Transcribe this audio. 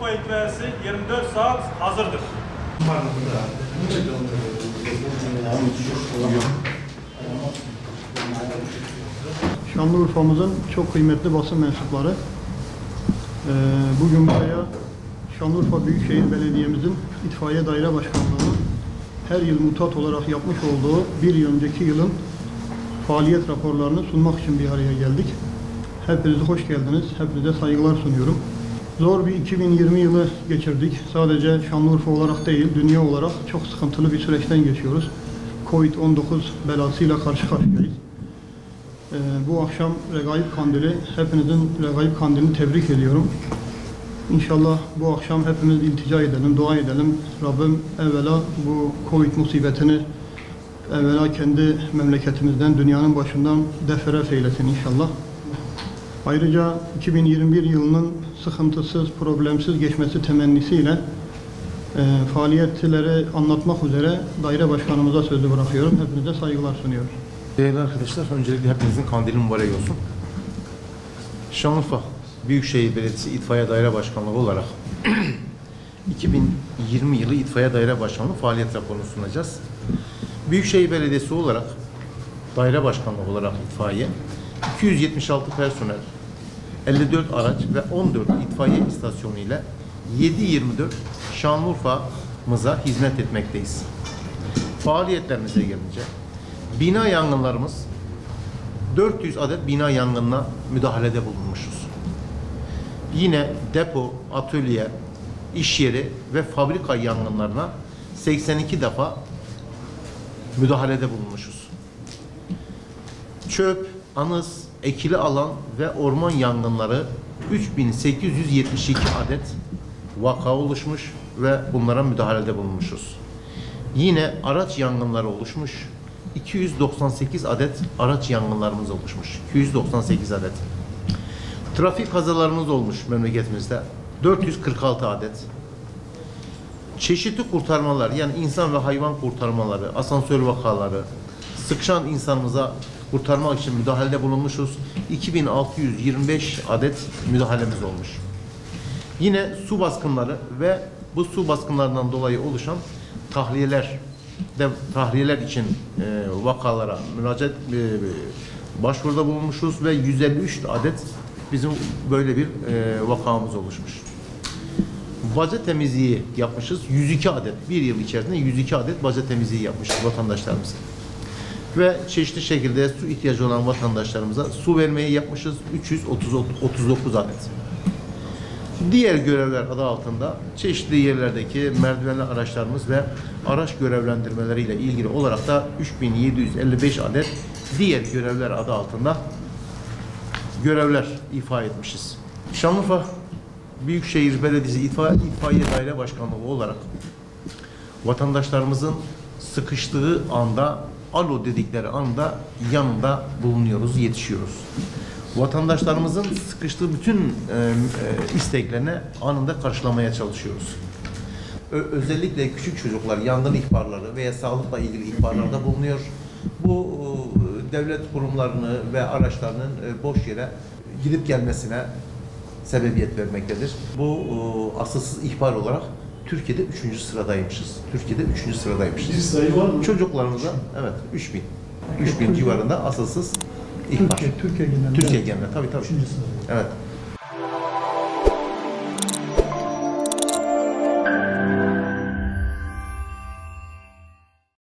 Şanlıurfa itfaiyesi 24 saat hazırdır. Şanlıurfa'mızın çok kıymetli basın mensupları, bugün buraya Şanlıurfa Büyükşehir Belediye'mizin İtfaiye Daire Başkanlığı'nın her yıl mutat olarak yapmış olduğu bir yıl önceki yılın faaliyet raporlarını sunmak için bir araya geldik. Hepinize hoş geldiniz, hepinize saygılar sunuyorum. Zor bir 2020 yılı geçirdik. Sadece Şanlıurfa olarak değil, dünya olarak çok sıkıntılı bir süreçten geçiyoruz. Covid-19 belasıyla karşı karşıyayız. Bu akşam Regaib Kandili, hepinizin Regaib Kandilini tebrik ediyorum. İnşallah bu akşam hepimiz iltica edelim, dua edelim. Rabbim evvela bu Covid musibetini evvela kendi memleketimizden, dünyanın başından deferef eylesin inşallah. Ayrıca 2021 yılının sıkıntısız, problemsiz geçmesi temennisiyle faaliyetleri anlatmak üzere daire başkanımıza sözü bırakıyorum. Hepinize saygılar sunuyorum. Değerli arkadaşlar, öncelikle hepinizin kandili mübarek olsun. Şanlıurfa Büyükşehir Belediyesi İtfaiye Daire Başkanlığı olarak 2020 yılı İtfaiye Daire Başkanlığı faaliyet raporunu sunacağız. Büyükşehir Belediyesi olarak, daire başkanlığı olarak itfaiye, 276 personel, 54 araç ve 14 itfaiye istasyonu ile 7/24 Şanlıurfa'mıza hizmet etmekteyiz. Faaliyetlerimize gelince, bina yangınlarımız 400 adet bina yangınına müdahalede bulunmuşuz. Yine depo, atölye, iş yeri ve fabrika yangınlarına 82 defa müdahalede bulunmuşuz. Çöp, anız, ekili alan ve orman yangınları 3872 adet vaka oluşmuş ve bunlara müdahalede bulunmuşuz. Yine araç yangınları oluşmuş. 298 adet araç yangınlarımız oluşmuş. 298 adet. Trafik kazalarımız olmuş memleketimizde. 446 adet. Çeşitli kurtarmalar, yani insan ve hayvan kurtarmaları, asansör vakaları, sıkışan insanımıza kurtarmak için müdahalede bulunmuşuz. 2625 adet müdahalemiz olmuş. Yine su baskınları ve bu su baskınlarından dolayı oluşan tahliyeler için vakalara müracaat başvuruda bulunmuşuz ve 153 adet bizim böyle bir vakamız oluşmuş. Baca temizliği yapmışız. 102 adet. Bir yıl içerisinde 102 adet baca temizliği yapmışız vatandaşlarımız. Ve çeşitli şekilde su ihtiyacı olan vatandaşlarımıza su vermeyi yapmışız. 339 adet. Diğer görevler adı altında çeşitli yerlerdeki merdivenli araçlarımız ve araç görevlendirmeleriyle ilgili olarak da 3755 adet diğer görevler adı altında görevler ifa etmişiz. Şanlıurfa Büyükşehir Belediyesi İtfaiye Daire Başkanlığı olarak vatandaşlarımızın sıkıştığı anda, alo dedikleri anda yanında bulunuyoruz, yetişiyoruz. Vatandaşlarımızın sıkıştığı bütün isteklerine anında karşılamaya çalışıyoruz. Özellikle küçük çocuklar yangın ihbarları veya sağlıkla ilgili ihbarlarda bulunuyor. Bu devlet kurumlarını ve araçlarının boş yere gidip gelmesine sebebiyet vermektedir. Bu asılsız ihbar olarak Türkiye'de 3. sıradaymışız. Türkiye'de 3. sıradaymışız. Bir sayı var mı? Çocuklarımıza evet 3000 civarında asılsız ihbar. Türkiye genelinde. Türkiye genelinde tabii. 3. sırada. Evet.